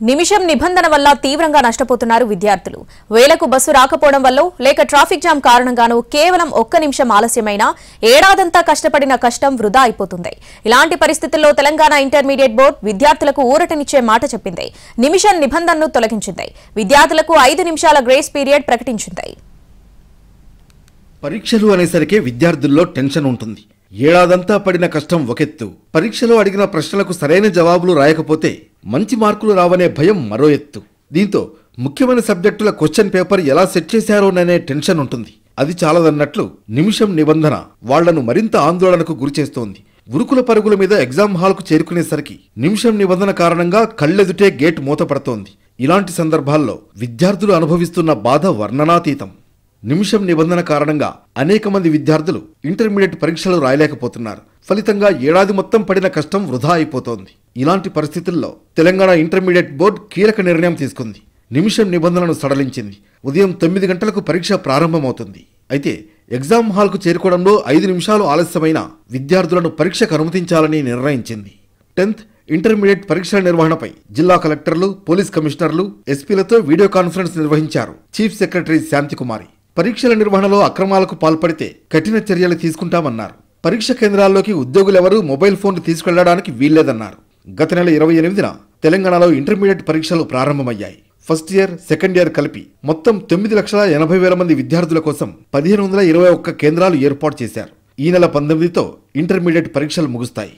నిమిషం నిబంధన వల్ల తీవ్రంగా నష్టపోతున్నారు విద్యార్థులు. వేలకు బస్సు రాకపోవడం వల్ల లేక ట్రాఫిక్ జామ్ కారణంగానూ కేవలం 1 నిమిషం ఆలస్యమైనా ఏడాదంతా కష్టపడిన కష్టం వృధా అయిపోతుంది. ఇలాంటి పరిస్థితుల్లో తెలంగాణ ఇంటర్మీడియట్ బోర్డు విద్యార్థులకు ఊరటనిచ్చే మాట చెప్పింది. నిమిషం నిబంధనను తొలగించింది. విద్యార్థులకు 5 నిమిషాల గ్రేస్ పీరియడ్ ప్రకటించింది. పరీక్షలు అనేసరికి విద్యార్థుల్లో టెన్షన్ ఉంటుంది. ఏడాదంతా పడిన కష్టం ఒకెత్తు, పరీక్షలో అడిగిన ప్రశ్నలకు సరైన జవాబులు రాయకపోతే మంచి మార్కులు రావనే భయం మరో ఎత్తు. దీంతో ముఖ్యమైన సబ్జెక్టుల క్వశ్చన్ పేపర్ ఎలా సెట్ చేశారోననే టెన్షన్ ఉంటుంది. అది చాలదన్నట్లు నిమిషం నిబంధన వాళ్లను మరింత ఆందోళనకు గురిచేస్తోంది. ఉరుకుల పరుగుల మీద ఎగ్జామ్ హాల్కు చేరుకునేసరికి నిమిషం నిబంధన కారణంగా కళ్ళెదుటే గేట్ మూతపడుతోంది. ఇలాంటి సందర్భాల్లో విద్యార్థులు అనుభవిస్తున్న బాధ వర్ణనాతీతం. నిమిషం నిబంధన కారణంగా అనేక మంది విద్యార్థులు ఇంటర్మీడియట్ పరీక్షలు రాయలేకపోతున్నారు. ఫలితంగా ఏడాది మొత్తం పడిన కష్టం వృధా అయిపోతోంది. ఇలాంటి పరిస్థితుల్లో తెలంగాణ ఇంటర్మీడియట్ బోర్డు కీలక నిర్ణయం తీసుకుంది. నిమిషం నిబంధనను సడలించింది. ఉదయం 9 గంటలకు పరీక్ష ప్రారంభమవుతుంది. అయితే ఎగ్జామ్ హాల్కు చేరుకోవడంలో 5 నిమిషాలు ఆలస్యమైన విద్యార్థులను పరీక్షకు అనుమతించాలని నిర్ణయించింది. 10th ఇంటర్మీడియట్ పరీక్షల నిర్వహణపై జిల్లా కలెక్టర్లు, పోలీస్ కమిషనర్లు, ఎస్పీలతో వీడియో కాన్ఫరెన్స్ నిర్వహించారు చీఫ్ సెక్రటరీ శాంతికుమారి. పరీక్షల నిర్వహణలో అక్రమాలకు పాల్పడితే కఠిన చర్యలు తీసుకుంటామన్నారు. పరీక్ష కేంద్రాల్లోకి ఉద్యోగులెవరూ మొబైల్ ఫోన్లు తీసుకెళ్లడానికి వీల్లేదన్నారు. గత నెల 28న తెలంగాణలో ఇంటర్మీడియట్ పరీక్షలు ప్రారంభమయ్యాయి. ఫస్ట్ ఇయర్, సెకండ్ ఇయర్ కలిపి మొత్తం 9,80,000 మంది విద్యార్థుల కోసం 1521 కేంద్రాలు ఏర్పాటు చేశారు. ఈ నెల 19తో ఇంటర్మీడియట్ పరీక్షలు ముగుస్తాయి.